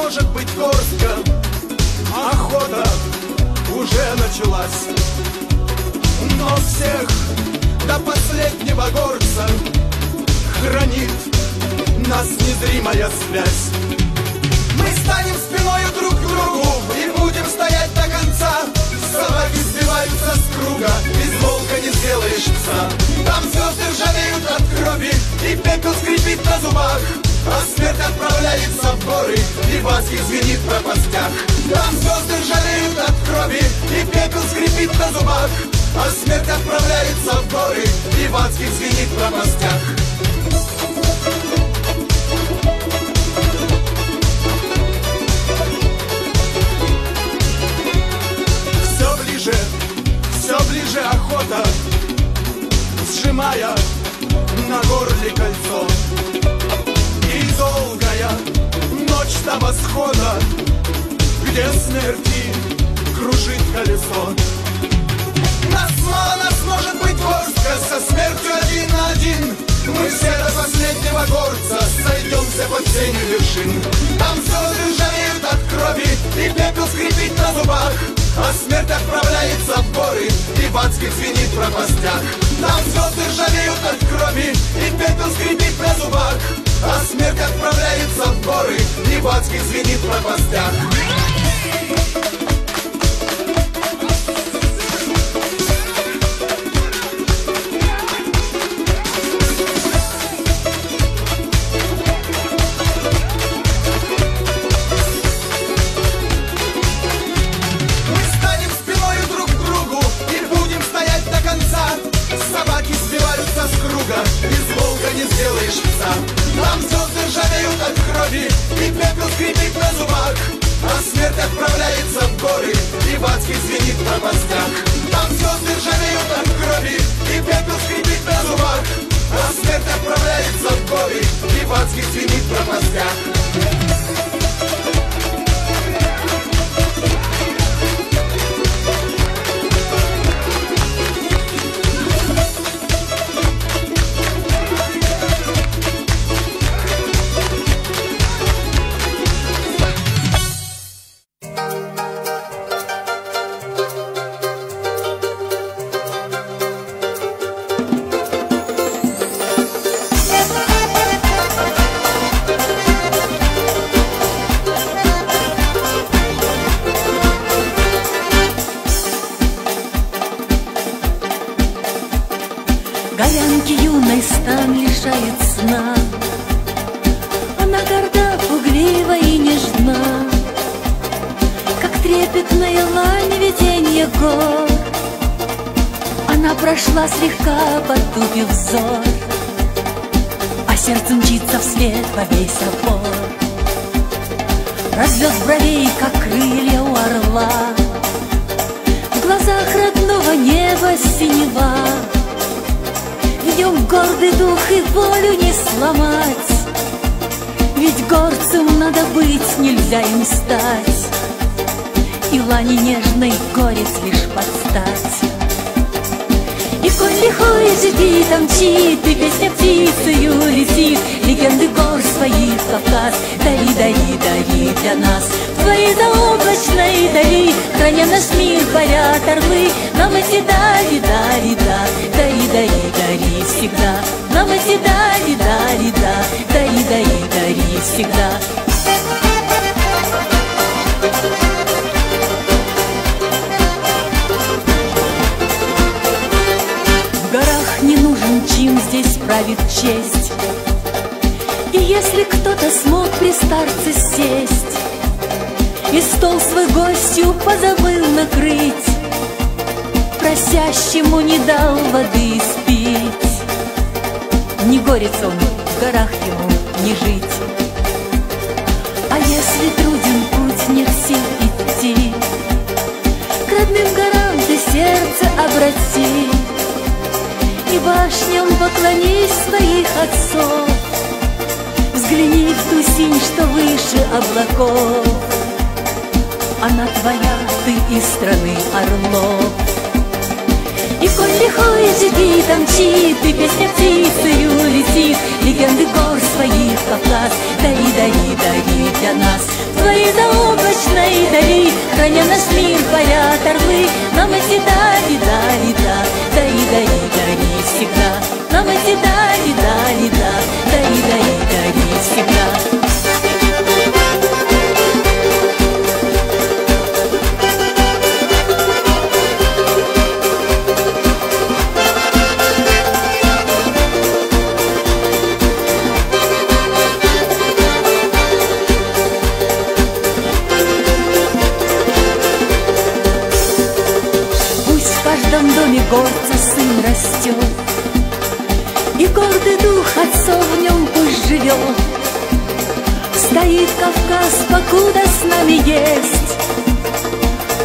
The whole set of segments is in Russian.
может быть горстка, охота уже началась. Но всех до последнего горца хранит нас незримая связь. Мы станем спиною друг к другу и будем стоять до конца. Собаки сбиваются с круга, из волка не сделаешь пса. Там звезды ржавеют от крови, и пепел скрипит на зубах, а смерть отправляется в горы, и в адских звенит в пропастях. Там звезды ржавеют от крови, и пепел скрипит на зубах, а смерть отправляется в горы, и в адских звенит в пропастях. Все ближе охота, сжимая на горле кольцо. И долгая ночь до восхода, где смерти кружит колесо. Нас мало, нас может быть горстка, со смертью один на один. Мы все до последнего горца сойдемся под сенью вершин. Там звезды ржавеют от крови, и пепел скрипит на зубах, а смерть отправляется в горы, и в адских звенит в пропастях. Там звезды ржавеют от крови, и пепел скрипит на зубах, а смерть отправляется в горы, и в адских звенит в пропастях. Из волка не сделаешь пса. Там звезды ржавеют от крови, и пепел скрипит на зубах, а смерть отправляется в горы, и в адских звенит в пропастях. Там звезды ржавеют от крови, и пепел скрипит на зубах, а смерть отправляется в горы, и в адских звенит в пропастях. Горянки юной стан лишает сна. Она горда, пуглива и нежна, как трепетная лань виденье гор. Она прошла слегка, потупив взор, а сердце мчится вслед во весь опор. Разлет бровей, как крылья у орла, в глазах родного неба синева. В нем гордый дух и волю не сломать, ведь горцем надо быть, нельзя им стать. И лани нежной горец лишь подстать. И коль лихой ждит, мчит, и песня птицею летит, легенды гор своих Кавказ дари, дари, дари для нас. В твоей заоблачной дали, храня наш мир, парят орлы, нам эти дали, дали, да, дари, дари, дари всегда. Нам эти дали, дали, да, дари, дари, дари всегда. В горах не нужен чин, здесь правит честь. И если кто-то смог при старце сесть и стол свой гостью позабыл накрыть, просящему не дал воды испить, не горец он, в горах ему не жить. А если труден путь, нет сил идти, к родным горам ты сердце обрати, и башням поклонись своих отцов. Взгляни в ту синь, что выше облаков. Она твоя, ты из страны орлов. И коль лихой жги, мчит, и песня птицею летит, легенды гор своих Кавказ дари, дари, дари для нас. В твоей эти дали, дали, да, дари, дари, дари всегда. Нам эти дали, дали, да, дари, дари, дари всегда. В каждом доме горца сын растет, и гордый дух отцов в нем пусть живет. Стоит Кавказ, покуда с нами есть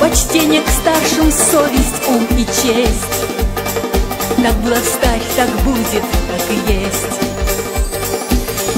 почтение к старшим, совесть, ум и честь. Так было встать, так будет, так и есть.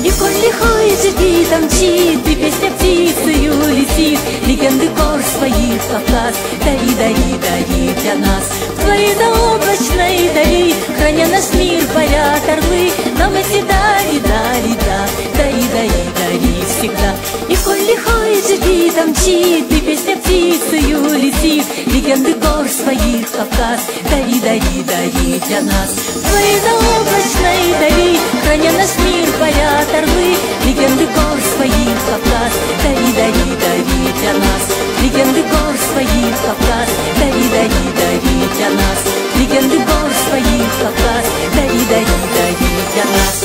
И коль лихой джигит мчит, и песня птицею летит, легенды гор своих Кавказ дари, дари, дари для нас. В твоей заоблачной дали, храня наш мир, парят орлы, нам эти дали, дали, да, дари, дари, дари всегда. И коль лихой джигит мчит, и песня птицею летит, легенды гор своих Кавказ дари, дари, дари для нас. В твоей заоблачной дали, храня наш мир, парят орлы, легенды гор своих Кавказ дари, дари, дари для нас. Легенды гор своих Кавказ дари, дари, дари для нас. Легенды гор своих Кавказ дари, дари, дари для нас.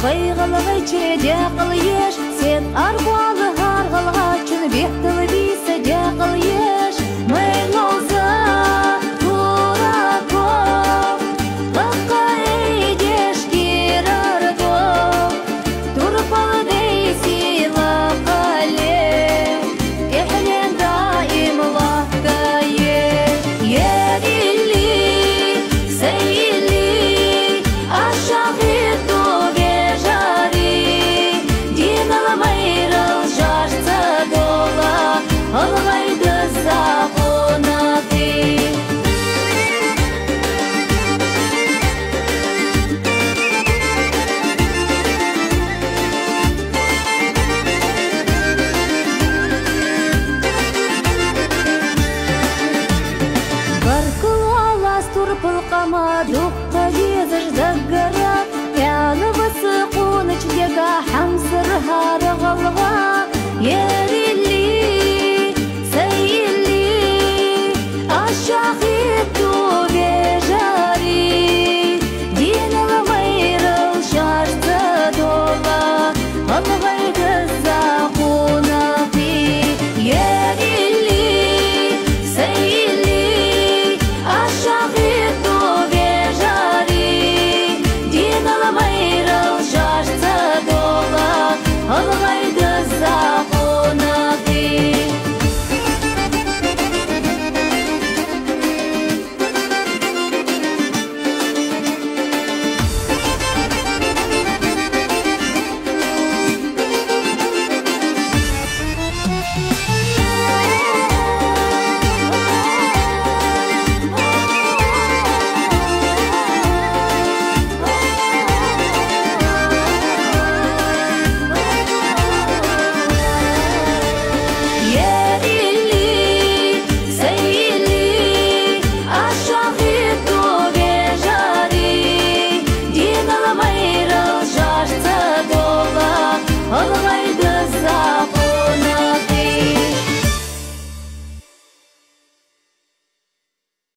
Байғылығы чеде қыл еш, сен арбалы арғылға чүн бектілі бейсі де қыл еш. Майлаузы тура тоқ, қыққа әйдеш керір тоқ, тұрпалы дейсі лақале, кәхлен даим лақта еш. Ерілі, сейлі, ашағы Пылқама дұққа езір дәггір